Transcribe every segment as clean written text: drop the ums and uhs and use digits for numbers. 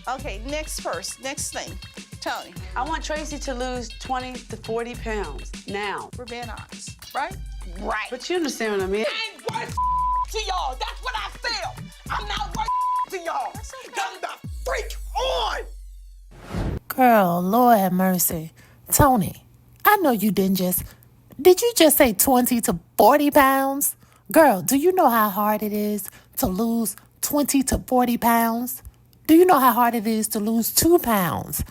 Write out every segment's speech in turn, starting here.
Okay, next thing. Tony. I want Traci to lose 20 to 40 pounds now. We're being honest, right? Right. But you understand what I mean. I ain't worth to y'all. That's what I feel. I'm not worth to y'all. I'm the freak on. Girl, Lord have mercy. Tony, I know you did you just say 20 to 40 pounds? Girl, do you know how hard it is to lose 20 to 40 pounds? Do you know how hard it is to lose 2 pounds?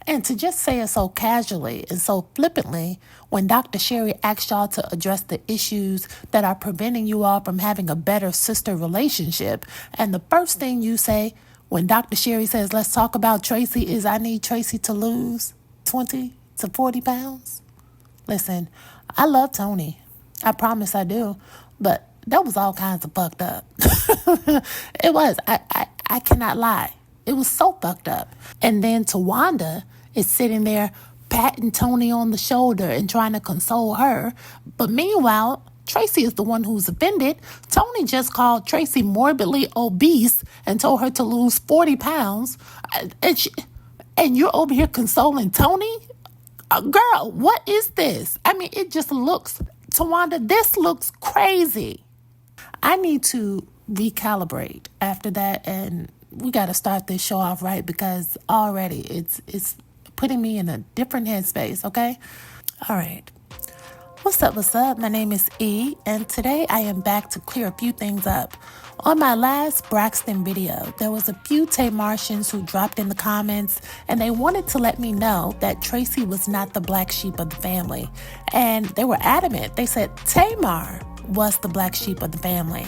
And to just say it so casually and so flippantly when Dr. Sherry asked y'all to address the issues that are preventing you all from having a better sister relationship, and the first thing you say when Dr. Sherry says, let's talk about Traci, is I need Traci to lose 20 to 40 pounds? Listen, I love Tony. I promise I do. But that was all kinds of fucked up. It was. I cannot lie. It was so fucked up. And then Tawanda is sitting there patting Tony on the shoulder and trying to console her. But meanwhile, Traci is the one who's offended. Tony just called Traci morbidly obese and told her to lose 40 pounds. And you're over here consoling Tony? Girl, what is this? I mean, it just looks, Tawanda, this looks crazy. I need to recalibrate after that, and we got to start this show off right, because already it's putting me in a different headspace, okay? All right. What's up? My name is E, and today I am back to clear a few things up. On my last BRAXTON video, there was a few Tamartians who dropped in the comments, and they wanted to let me know that Traci was not the black sheep of the family. And they were adamant. They said Tamar was the black sheep of the family.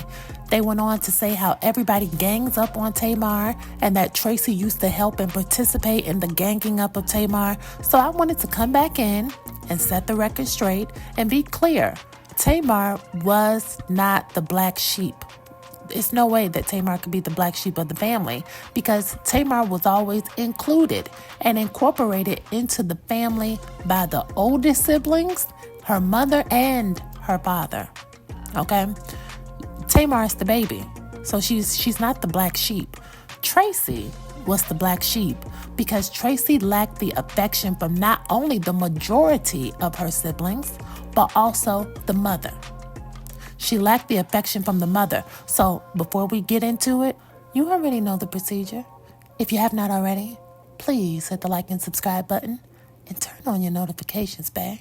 They went on to say how everybody gangs up on Tamar and that Traci used to help and participate in the ganging up of Tamar. So I wanted to come back in and set the record straight and be clear. Tamar was not the black sheep. There's no way that Tamar could be the black sheep of the family, because Tamar was always included and incorporated into the family by the oldest siblings, her mother and her father. Okay? Tamar is the baby, so she's not the black sheep. Traci was the black sheep because Traci lacked the affection from not only the majority of her siblings, but also the mother. She lacked the affection from the mother. So before we get into it, you already know the procedure. If you have not already, please hit the like and subscribe button and turn on your notifications, babe.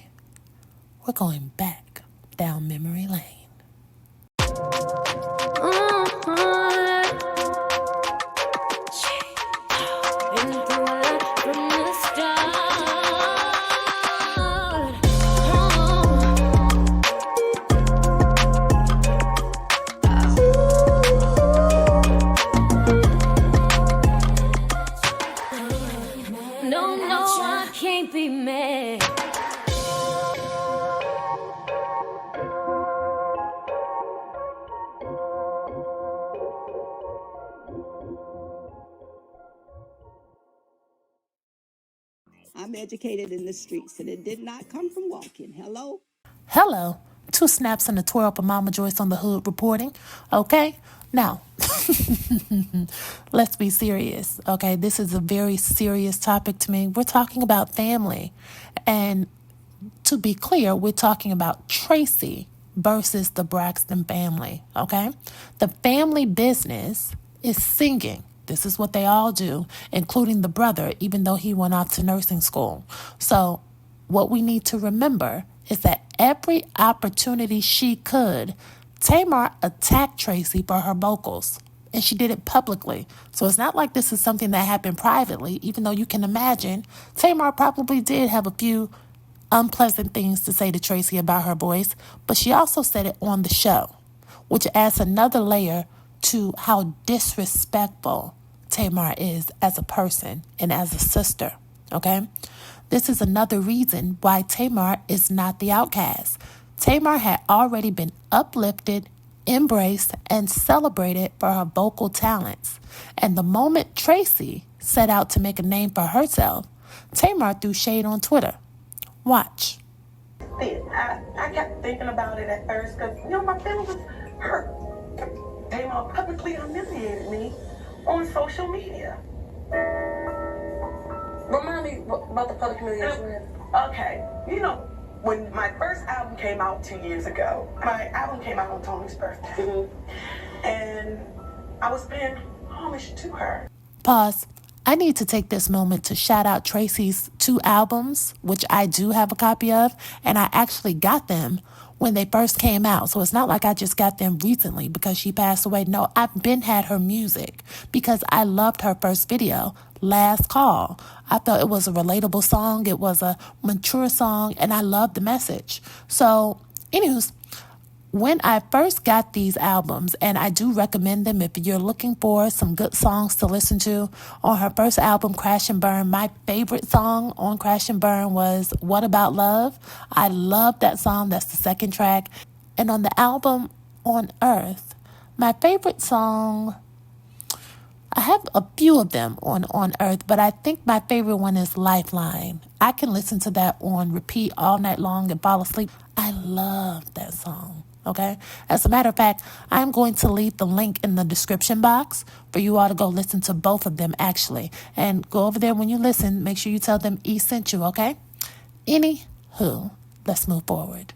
We're going back down memory lane. I'm educated in the streets, and it did not come from walking. Hello. 2 snaps and a twirl for Mama Joyce on the hood reporting. Okay? Now, let's be serious. Okay? This is a very serious topic to me. We're talking about family. And to be clear, we're talking about Traci versus the BRAXTON family. Okay? The family business is singing. This is what they all do, including the brother, even though he went off to nursing school. So what we need to remember is that every opportunity she could, Tamar attacked Traci for her vocals, and she did it publicly. So it's not like this is something that happened privately, even though you can imagine Tamar probably did have a few unpleasant things to say to Traci about her voice, but she also said it on the show, which adds another layer to how disrespectful Tamar is as a person and as a sister, okay? This is another reason why Tamar is not the outcast. Tamar had already been uplifted, embraced, and celebrated for her vocal talents. And the moment Traci set out to make a name for herself, Tamar threw shade on Twitter. Watch. I kept thinking about it at first because, my feelings was hurt. Tamar publicly humiliated me on social media. about the public humiliation. Okay, you know, when my first album came out 2 years ago, my album came out on Tony's birthday. And I was paying homage to her. Pause. I need to take this moment to shout out Traci's 2 albums, which I do have a copy of, and I actually got them when they first came out. So it's not like I just got them recently because she passed away. No, I've been had her music because I loved her first video, Last Call. I thought it was a relatable song. It was a mature song, and I loved the message. So, anyways, when I first got these albums, and I do recommend them if you're looking for some good songs to listen to, on her first album, Crash and Burn, my favorite song on Crash and Burn was What About Love? I love that song. That's the second track. And on the album On Earth, my favorite song, I have a few of them on Earth, but I think my favorite one is Lifeline. I can listen to that on repeat all night long and fall asleep. I love that song. Okay. As a matter of fact, I'm going to leave the link in the description box for you all to go listen to both of them actually. And go over there when you listen, make sure you tell them E sent you, okay? Anywho, let's move forward.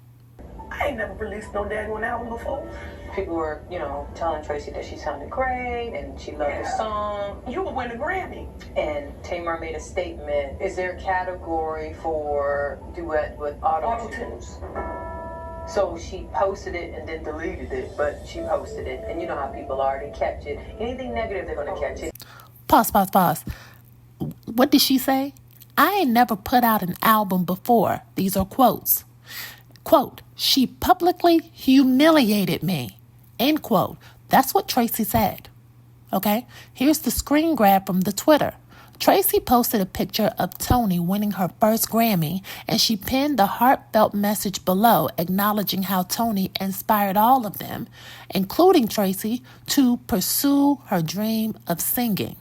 I ain't never released no daggone album before. People were, telling Traci that she sounded great and she loved the song. You would win a Grammy. And Tamar made a statement. Is there a category for duet with auto-tunes? So she posted it and then deleted it, but she posted it. And you know how people are, they catch it. Anything negative, they're going to catch it. Pause. What did she say? I ain't never put out an album before. These are quotes. Quote, she publicly humiliated me. End quote. That's what Traci said. Okay? Here's the screen grab from the Twitter. Traci posted a picture of Tony winning her first Grammy, and she pinned a heartfelt message below acknowledging how Tony inspired all of them, including Traci, to pursue her dream of singing.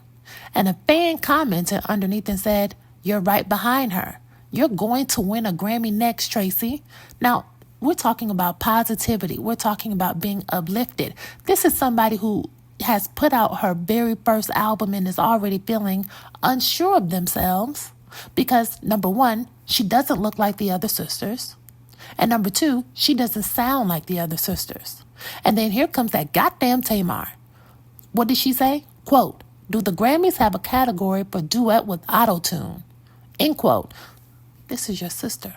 And a fan commented underneath and said, "You're right behind her. You're going to win a Grammy next, Traci." Now, we're talking about positivity. We're talking about being uplifted. This is somebody who has put out her very first album and is already feeling unsure of themselves because, number one, she doesn't look like the other sisters. And number two, she doesn't sound like the other sisters. And then here comes that goddamn Tamar. What did she say? Quote, do the Grammys have a category for duet with auto-tune? End quote. This is your sister.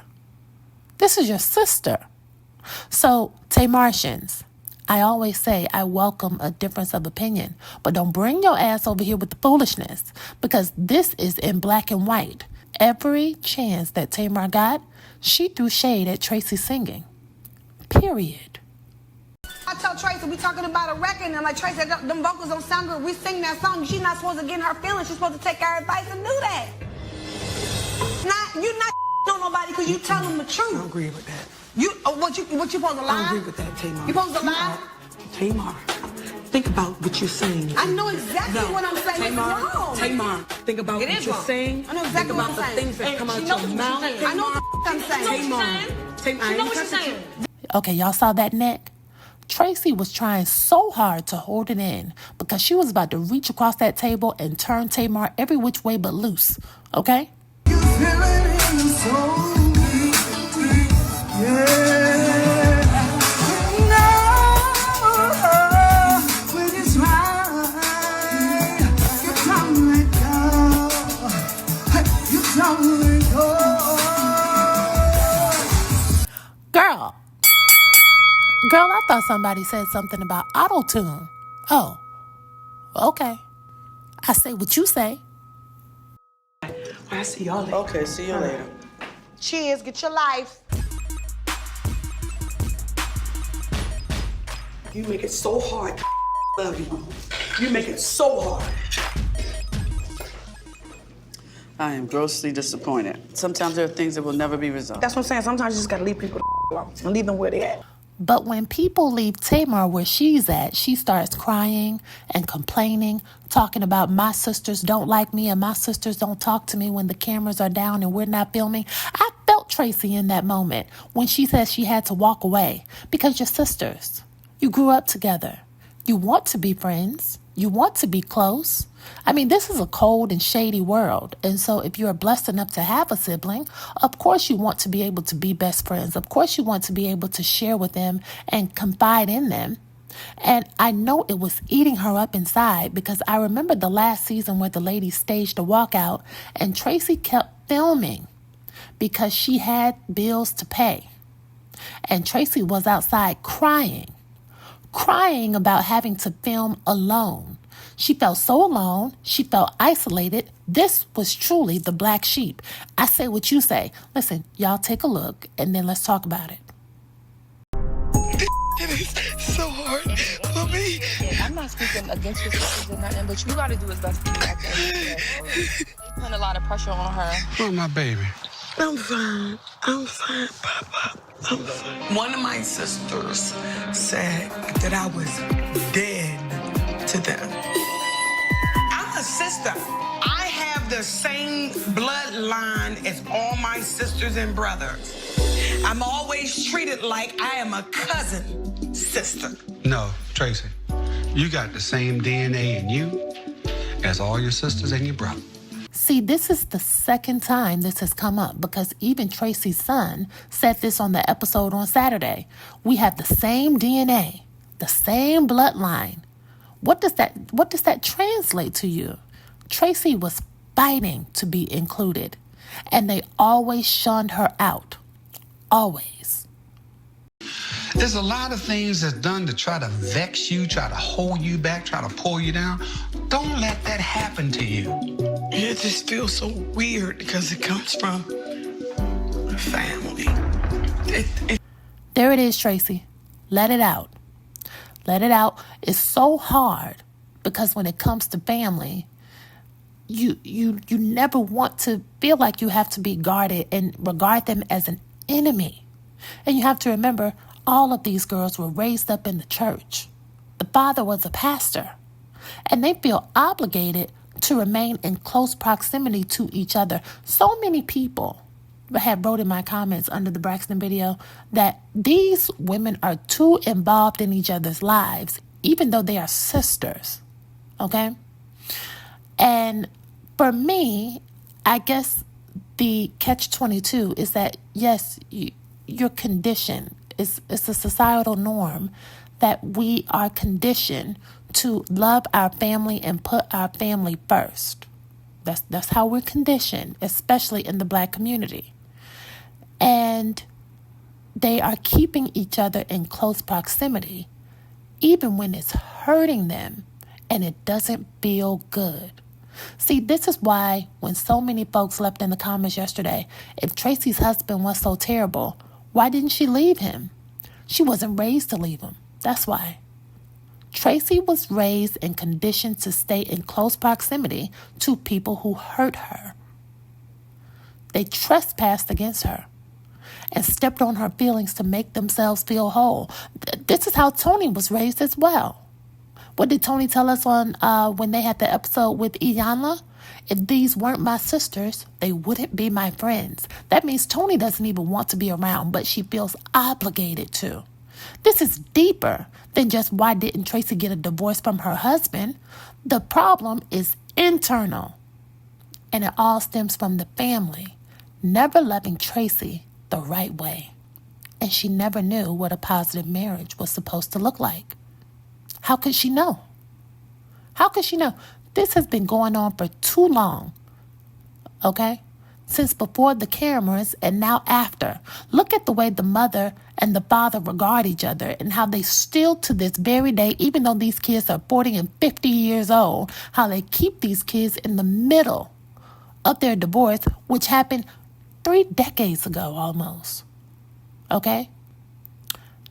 This is your sister. So, Tamartians, I always say I welcome a difference of opinion, but don't bring your ass over here with the foolishness because this is in black and white. Every chance that Tamar got, she threw shade at Traci singing. Period. I tell Traci we talking about a record and like Traci, them vocals don't sound good. We sing that song. She's not supposed to get in her feelings. She's supposed to take our advice and do that. You're not on nobody because you tell them the truth. I don't agree with that. What you supposed to lie? I don't agree with that, Tamar. You supposed to lie? Tamar, think about what you're saying. I know exactly what I'm saying. Tamar, It's wrong. Tamar, think about It what is you're wrong. saying. I know exactly think what about I'm the saying. things that come out She your knows what mouth. she's saying. I know what I'm saying. Tamar, She knows what she's saying. Okay, y'all saw that neck? Traci was trying so hard to hold it in because she was about to reach across that table and turn Tamar every which way but loose. Okay? You feel it in the soul. Yeah. Girl, I thought somebody said something about auto-tune. Oh, okay. I say what you say. I'll see y'all later. Okay, see you later. Cheers, get your life. You make it so hard. Love you. You make it so hard. I am grossly disappointed. Sometimes there are things that will never be resolved. That's what I'm saying. Sometimes you just gotta leave people alone and leave them where they at. But when people leave Tamar where she's at, she starts crying and complaining, talking about my sisters don't like me and my sisters don't talk to me when the cameras are down and we're not filming. I felt Traci in that moment when she said she had to walk away because you're sisters. You grew up together. You want to be friends. You want to be close. I mean, this is a cold and shady world. And so if you're blessed enough to have a sibling, of course you want to be able to be best friends. Of course you want to be able to share with them and confide in them. And I know it was eating her up inside because I remember the last season where the lady staged a walkout and Traci kept filming because she had bills to pay. And Traci was outside crying about having to film alone. She felt so alone. She felt isolated. This was truly the black sheep. I say what you say. Listen, y'all take a look and then let's talk about it. It is so hard for me. I'm not speaking against your sisters or nothing, but you gotta do what's best for you at the end of the day. You're putting a lot of pressure on her. Where's my baby? I'm fine. I'm fine, Papa. I'm fine. One of my sisters said that I was dead to them. I'm a sister. I have the same bloodline as all my sisters and brothers. I'm always treated like I am a cousin sister. No, Traci, you got the same DNA in you as all your sisters and your brother. See, this is the second time this has come up because even Traci's son said this on the episode on Saturday. We have the same DNA, the same bloodline. What does that translate to you? Traci was fighting to be included, and they always shunned her out. Always. There's a lot of things that's done to try to vex you, try to hold you back, try to pull you down. Don't let that happen to you. It just feels so weird because it comes from family. There it is, Traci. Let it out. Let it out. It's so hard because when it comes to family, you never want to feel like you have to be guarded and regard them as an enemy. And you have to remember, all of these girls were raised up in the church. The father was a pastor. And they feel obligated to remain in close proximity to each other. So many people have wrote in my comments under the Braxton video that these women are too involved in each other's lives, even though they are sisters. Okay? And for me, I guess the catch-22 is that, yes, you're conditioned. It's a societal norm that we are conditioned to love our family and put our family first. That's how we're conditioned, especially in the black community. And they are keeping each other in close proximity, even when it's hurting them and it doesn't feel good. See, this is why when so many folks left in the comments yesterday, if Traci's husband was so terrible, why didn't she leave him? She wasn't raised to leave him. That's why. Traci was raised and conditioned to stay in close proximity to people who hurt her. They trespassed against her and stepped on her feelings to make themselves feel whole. This is how Tony was raised as well. What did Tony tell us on when they had the episode with Iyanla? If these weren't my sisters, they wouldn't be my friends. That means Tony doesn't even want to be around, but she feels obligated to. This is deeper than just why didn't Traci get a divorce from her husband. The problem is internal, and it all stems from the family never loving Traci the right way. And she never knew what a positive marriage was supposed to look like. How could she know? How could she know? This has been going on for too long, okay? Since before the cameras and now after. Look at the way the mother and the father regard each other and how they still to this very day, even though these kids are 40 and 50 years old, how they keep these kids in the middle of their divorce, which happened 3 decades ago almost, okay?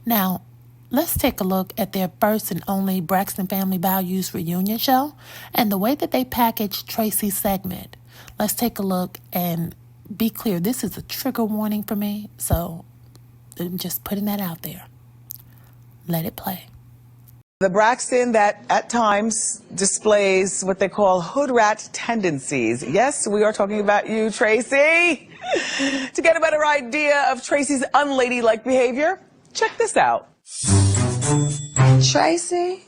Now, let's take a look at their first and only Braxton Family Values reunion show and the way that they packaged Traci's segment. Let's take a look and be clear. This is a trigger warning for me, so I'm just putting that out there. Let it play. The Braxton that at times displays what they call hood rat tendencies. Yes, we are talking about you, Traci. To get a better idea of Traci's unladylike behavior, check this out. Traci,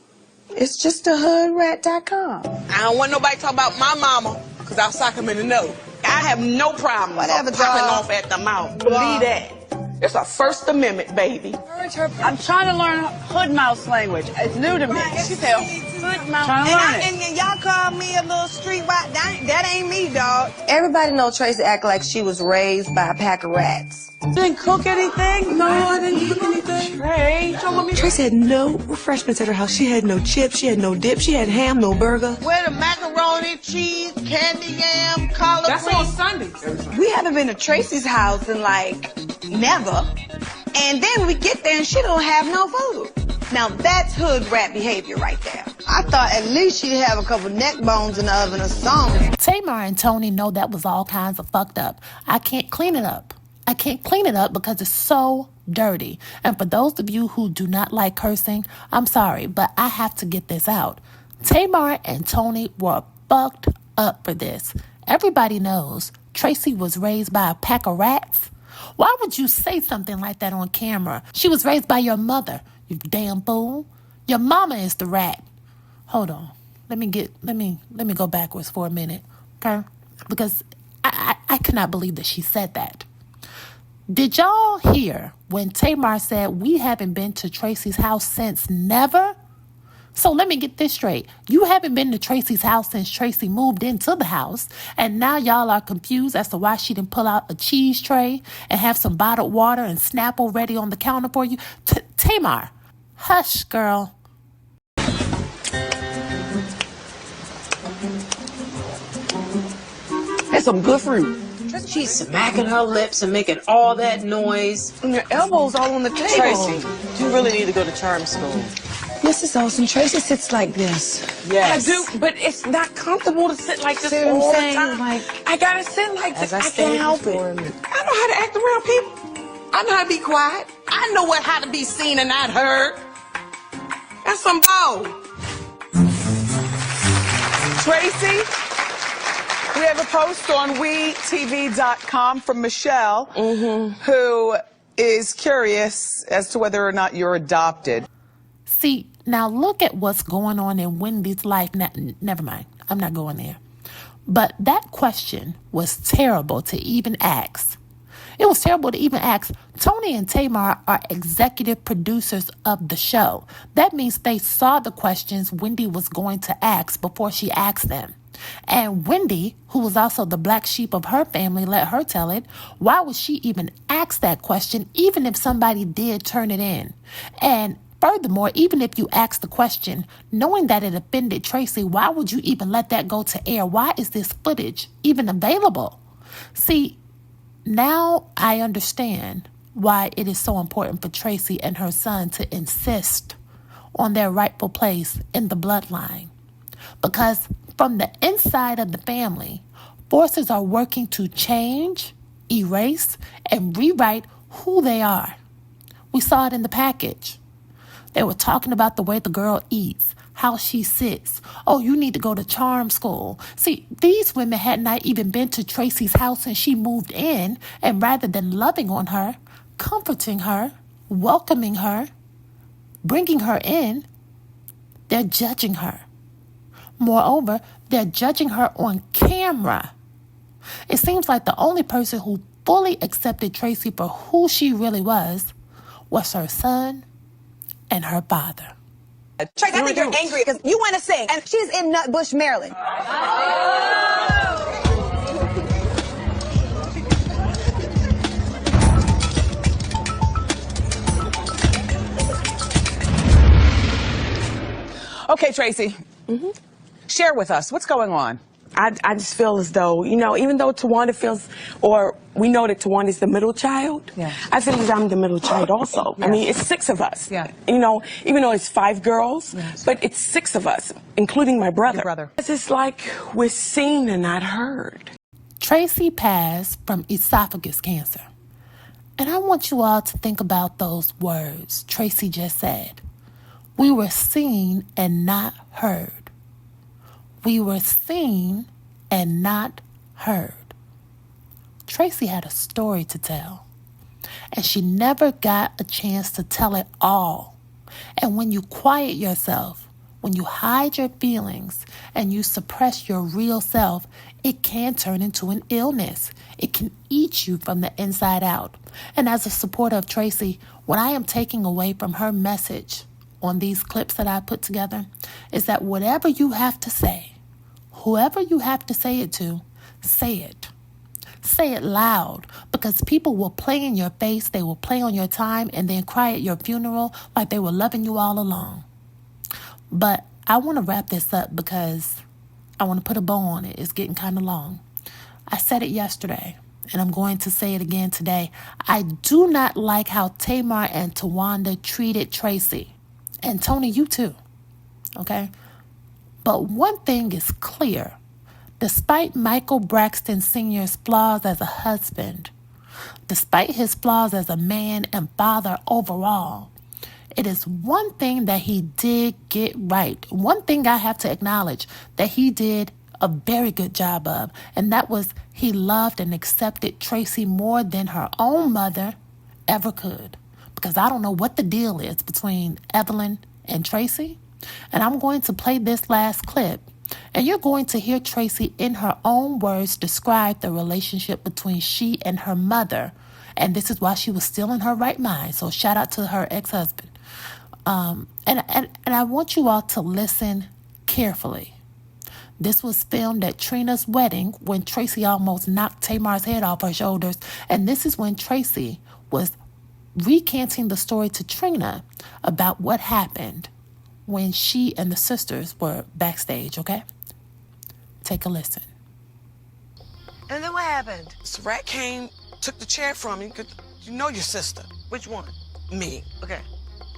It's just hoodrat.com. I don't want nobody talking about my mama, because I'll sock him in the nose. I have no problem Whatever, with popping dog. off at the mouth. Believe that. It's a First Amendment, baby. I'm trying to learn hood mouse language. It's new to me. She said, Hood Trying to learn it. And y'all call me a little street rat. That ain't me, dog. Everybody know Tracy act like she was raised by a pack of rats. You didn't cook anything? no, I didn't cook anything. Trey. Tracy had no refreshments at her house. She had no chips. She had no dip. She had ham, no burger. Where the macaroni, cheese, candy yam, collard That's greens. on Sundays. We haven't been to Tracy's house in like never. And then we get there and she don't have no food. Now that's hood rat behavior right there. I thought at least she'd have a couple neck bones in the oven or something. Tamar and Tony know that was all kinds of fucked up. I can't clean it up. I can't clean it up because it's so dirty. And for those of you who do not like cursing, I'm sorry, but I have to get this out. Tamar and Tony were fucked up for this. Everybody knows Tracy was raised by a pack of rats. Why would you say something like that on camera? She was raised by your mother, you damn fool. Your mama is the rat. Hold on. Let me go backwards for a minute, okay? Because I cannot believe that she said that. Did y'all hear when Tamar said we haven't been to Tracy's house since never? So let me get this straight. You haven't been to Tracy's house since Tracy moved into the house, and now y'all are confused as to why she didn't pull out a cheese tray and have some bottled water and Snapple ready on the counter for you? Tamar, hush, girl. That's some good fruit. She's smacking her lips and making all that noise. And your elbows all on the table. Tracy, you really need to go to charm school. Mrs. Olsen, Tracy sits like this. Yes. I do, but it's not comfortable to sit like this See what I'm all the saying? time. Like, I gotta sit like this. As I I stated can't help before, it. I know how to act around people. I know how to be quiet. I know how to be seen and not heard. That's some ball. Tracy, we have a post on WeTV.com from Michelle, who is curious as to whether or not you're adopted. See, now look at what's going on in Wendy's life. Never mind. I'm not going there. But that question was terrible to even ask. It was terrible to even ask. Tony and Tamar are executive producers of the show. That means they saw the questions Wendy was going to ask before she asked them. And Wendy, who was also the black sheep of her family, let her tell it. Why would she even ask that question, even if somebody did turn it in? And furthermore, even if you asked the question, knowing that it offended Tracy, why would you even let that go to air? Why is this footage even available? See, now I understand why it is so important for Tracy and her son to insist on their rightful place in the bloodline. Because from the inside of the family, forces are working to change, erase, and rewrite who they are. We saw it in the package. They were talking about the way the girl eats, how she sits. Oh, you need to go to charm school. See, these women had not even been to Tracy's house since she moved in, and rather than loving on her, comforting her, welcoming her, bringing her in, they're judging her. Moreover, they're judging her on camera. It seems like the only person who fully accepted Tracy for who she really was her son and her father. Tracy, I think you're angry because you want to sing, and she's in Nutbush, Maryland. Okay, Tracy, share with us what's going on. I just feel as though, you know, even though Tawanda feels, or we know that Tawanda is the middle child, I feel as I'm the middle child also. I mean, it's 6 of us. You know, even though it's 5 girls, but it's 6 of us, including my brother. It's just like we're seen and not heard. Tracy passed from esophagus cancer. And I want you all to think about those words Tracy just said. We were seen and not heard. We were seen and not heard. Tracy had a story to tell, and she never got a chance to tell it all. And when you quiet yourself, when you hide your feelings and you suppress your real self, it can turn into an illness. It can eat you from the inside out. And as a supporter of Traci, what I am taking away from her message on these clips that I put together is that whatever you have to say, whoever you have to say it to, say it. Say it loud, because people will play in your face, they will play on your time, and then cry at your funeral like they were loving you all along. But I want to wrap this up because I want to put a bow on it. It's getting kind of long. I said it yesterday, and I'm going to say it again today. I do not like how Tamar and Tawanda treated Traci. And Tony, you too. Okay? But one thing is clear. Despite Michael Braxton Sr.'s flaws as a husband, despite his flaws as a man and father overall, it is one thing that he did get right. One thing I have to acknowledge that he did a very good job of, and that was he loved and accepted Traci more than her own mother ever could. Because I don't know what the deal is between Evelyn and Traci. And I'm going to play this last clip. And you're going to hear Traci in her own words describe the relationship between she and her mother. And this is why she was still in her right mind. So shout out to her ex-husband. And I want you all to listen carefully. This was filmed at Trina's wedding when Traci almost knocked Tamar's head off her shoulders. And this is when Traci was recanting the story to Trina about what happened when she and the sisters were backstage, okay? Take a listen. And then what happened? So Rat came, took the chair from me, because you know your sister. Which one? Me. Okay.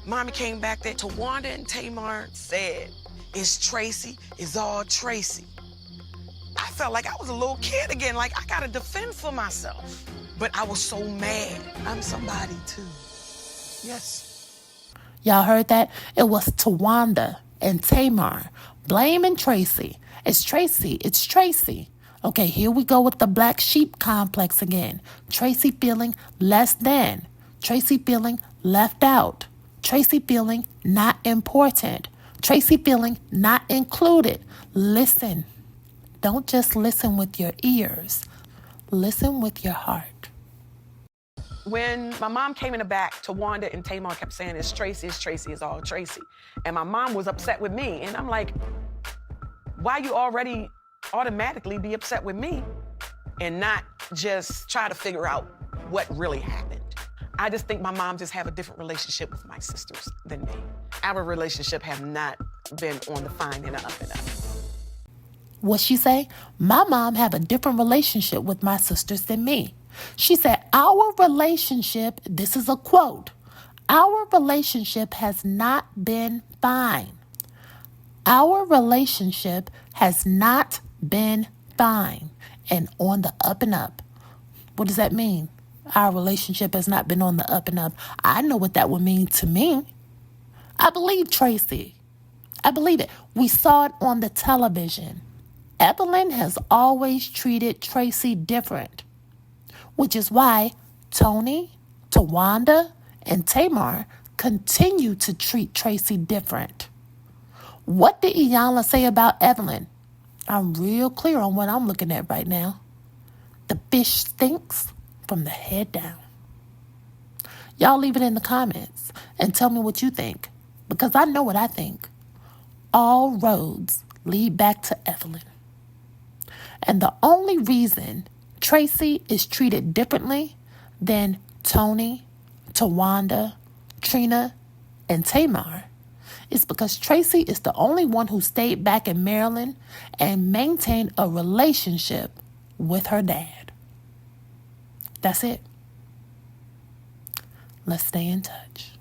Mommy came back there. Tawanda and Tamar said, it's Traci, it's all Traci. I felt like I was a little kid again, like I gotta defend for myself. But I was so mad. I'm somebody too. Yes. Y'all heard that? It was Tawanda and Tamar blaming Traci. It's Traci. It's Traci. Okay, here we go with the black sheep complex again. Traci feeling less than. Traci feeling left out. Traci feeling not important. Traci feeling not included. Listen. Don't just listen with your ears. Listen with your heart. When my mom came in the back, Tawanda and Tamar kept saying, it's Traci, it's all Traci. And my mom was upset with me. And I'm like, why you already automatically be upset with me and not just try to figure out what really happened? I just think my mom just have a different relationship with my sisters than me. Our relationship have not been on the fine and the up and up. What she say? My mom have a different relationship with my sisters than me. She said, our relationship, this is a quote, our relationship has not been fine. Our relationship has not been fine and on the up and up. What does that mean? Our relationship has not been on the up and up. I know what that would mean to me. I believe Traci. I believe it. We saw it on the television. Evelyn has always treated Traci different, which is why Tony, Tawanda, and Tamar continue to treat Traci different. What did Iyanla say about Evelyn? I'm real clear on what I'm looking at right now. The fish stinks from the head down. Y'all leave it in the comments and tell me what you think, because I know what I think. All roads lead back to Evelyn. And the only reason Traci is treated differently than Tony, Tawanda, Trina, and Tamar is because Traci is the only one who stayed back in Maryland and maintained a relationship with her dad. That's it. Let's stay in touch.